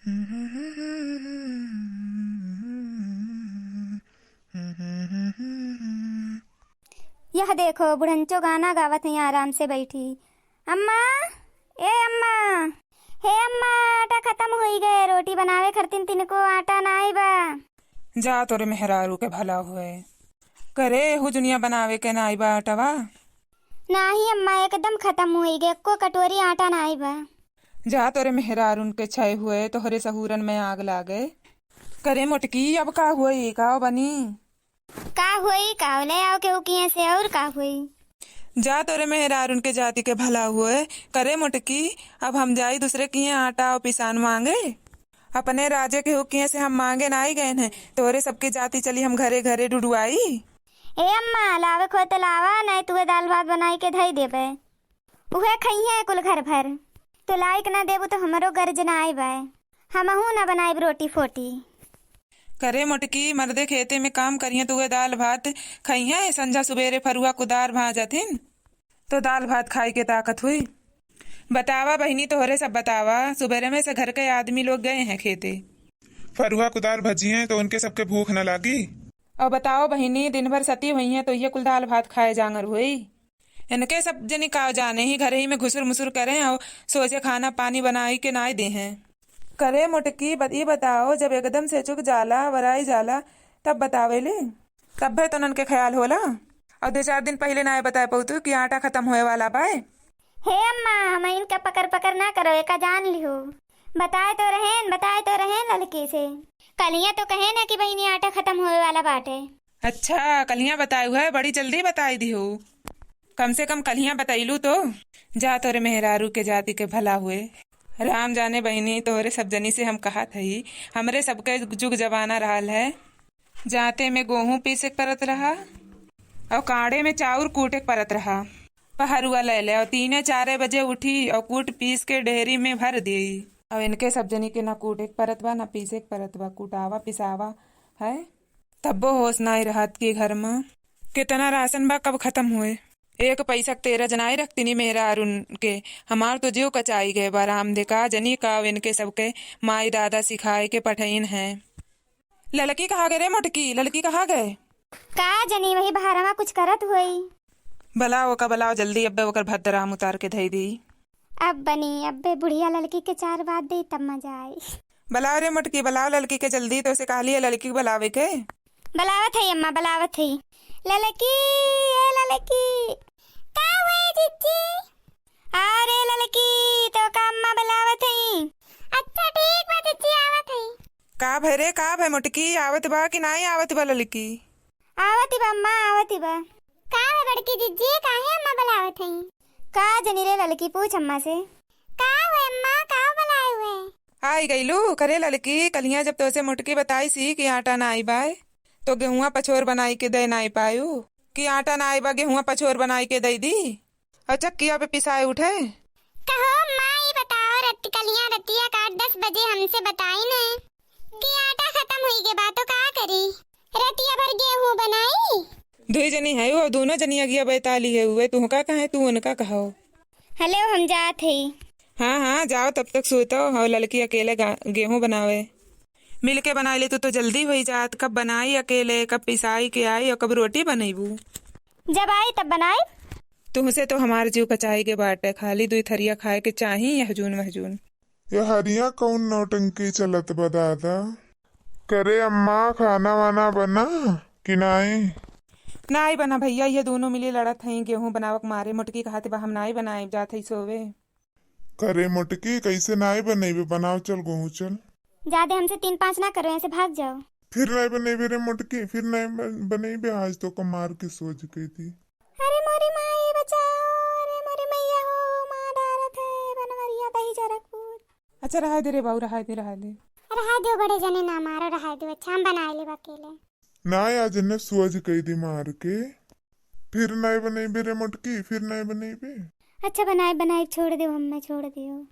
यह देखो बुढ़ंचो गाना गावत है आराम से बैठी। अम्मा, ए अम्मा, हे अम्मा, आटा खत्म हो गए, रोटी बनावे खरतीन तिनको आटा नाई बा। जा तोरे मेहरारू के भला हुए, करे हुजनिया बनावे के नाई बा आटवा। नाही अम्मा, एकदम खत्म हो गए, एको कटोरी आटा नाई बा। जा तोरे मेहरारून के छय हुए तोहरे सहूरन में आग लागे। करे मोटकी अब का हुई, का बनी का हुई, का ले आओ के उकिया से, और का हुई। जा तोरे मेहरारून के जाति के भला हुए। करे मोटकी अब हम जाई दूसरे किए आटा और पिसान मांगे, अपने राजे के हुकिए से हम मांगे नाई गए हैं। तोरे सबके जाति चली हम घरे घरे डुडुआई। ए अम्मा, लावे खो तो लावा, नहीं तुए दाल भात बनाई के धई देबे, उहे खइहे कुल घर भर। तो लाइक ना देबू तो हमरो गर्ज ना आई बाय, हमहू ना बनाई रोटी फोटी। करे मोटकी मर्दे खेते में काम करिए तो वे दाल भात खाइए, संझा सुबेरे फरुआ कुदार भाजथिन तो दाल भात खाई के ताकत हुई। बतावा बहिनी, तोहरे सब बतावा, सुबेरे में से घर के आदमी लोग गए हैं खेते, फरुआ कुदार भजिए तो उनके सबके भूख न लागी। और बताओ बहिनी, दिन भर सती हुई है तो ये कुल दाल भात खाए जांगर हुई। इनके सब जनी का जाने ही घरे ही में घुसुर मुसुर करें और सोचे खाना पानी बनाई के नाई दे हैं। करे मोटकी ये बताओ, जब एकदम से चुक जाला वराई जाला तब बतावे ले, तब भे तो नन के ख्याल होला। और 2-4 दिन पहले ना बताए पौतू कि आटा खत्म होए वाला पाए। हे अम्मा, हम इनका पकड़ पकड़ ना करो, एका जान लिहो। बताए तो रहें लड़के से, कलियां तो कहे ना कि बहनी आटा खत्म होए वाला बाटे। अच्छा, कलियां बताई है, बड़ी जल्दी बताई दी हो। कम से कम कलियां बताइलू तो। जा तोरे मेहरारू के जाति के भला हुए। राम जाने बहिनी, तोहरे सब जनी से हम कहा थी, हमरे सबके जुग जमाना रहल है, जाते में गेहूं पीसे परत रहा और काढ़े में चाउर कूटे परत रहा। पहरुआ ले ले और 3-4 बजे उठी और कूट पीस के डेहरी में भर दी। और इनके सब जनी के ना कूटे परत बा ना पीसे परत बा, कुटावा पिसावा है, तब्बो होश नाई रहत की घर में कितना राशन बा कब खत्म हुए। एक पैसा 13 जनाई रखती नहीं मेरा अरुण के, हमार तो जीव कचाई गए बाराम देखा जनी का इनके सबके माई दादा सिखाए के पठइन है। लड़की कहाँ गए रे मोटकी, लड़की कहाँ गए? का जनी वही बहारमा कुछ करत हुई। बलाओ का बलाओ जल्दी, अब्बे ओकर भद्दराम उतार के धई दी। अब बनी, अब्बे बुढ़िया लड़की के 4 बात दे तब मजा आई। बलाओ रे मोटकी, बलाओ लड़की के जल्दी, तो उसे कहा लिया लड़की को बलावे के। बलावत है अम्मा, बलावत है। लड़की, ए लड़की, का हुए जीजी? अरे लड़की तो का अम्मा बलावत है। अच्छा ठीक बा जीजी, आवत है। का भय रे, का भय मोटकी, आवत बा कि नहीं आवत बा लड़की? आवत बा अम्मा, आवत बा। का है बड़की जीजी, काहे अम्मा बलावत है? का जनी रे लड़की, पूछ अम्मा से। का हुए अम्मा, का बलाए हुए? आई गईलू। करे लड़की, कलियां जब तोसे मोटकी बताई सी कि आटा ना आई बाय तो गेहुआ पछोर बनाई के दे नाई पायू, कि आटा ना आई बा गेहुआ पछोर बनाई के दे दी और चक्किया पे पिसाए उठे। कहो माँ, ये बताओ, रतिया का 10 बजे हमसे बताई ने कि आटा खत्म हुई के बाद तो का करी? रतिया भर गेहूं बनाई। 2 जनी है वो, दोनों जनी अगिया बैताली है हुए, तू का कहे तू उनका कहो। हेलो, हम जात है। हाँ जाओ, तब तक सोतो और लड़की अकेले गेहूं बनावे। मिल के बना ले तो जल्दी हुई जात। कब बनाई अकेले, कब पिसाई के आई और कब रोटी बनेबू। जब आई तब बनाई। तुमसे तो हमारे जीव कचाई के बाटे, खाली 2 थरिया खाए के चाही यहजून महजून। ये हरिया कौन नौटंकी चलत बा दादा? करे अम्मा, खाना वाना बना कि नहीं? नाई बना भैया, ये दोनों मिली लड़त है गेहूं बनावक मारे। मोटकी कहते बा हम नाई बनाए, जात है सोवे। करे मोटकी, कैसे नाई बनेबे, बनाओ चल गेहूं चल। ज्यादा हमसे 3-5 ना करो, ऐसे भाग जाओ। फिर नहीं बनेबे रे मोटकी, फिर नहीं बनेबे, आज तो कमार के सोच गई थी। अरे मोरी माई बचाओ, अरे मोरी मैया हो, माँ डारत है बनवरिया दही जरकपूर। अच्छा रहा दे रे बाबू, रहा दे रहा दो, बड़े जने ना मारो, रहा दो। अच्छा हम बनाए ले अकेले ना, आज ने सोच गई थी मार के। फिर नहीं बनेबे रे मोटकी, फिर नहीं बनेबे। अच्छा बनाए छोड़ दो, हम छोड़ दियो।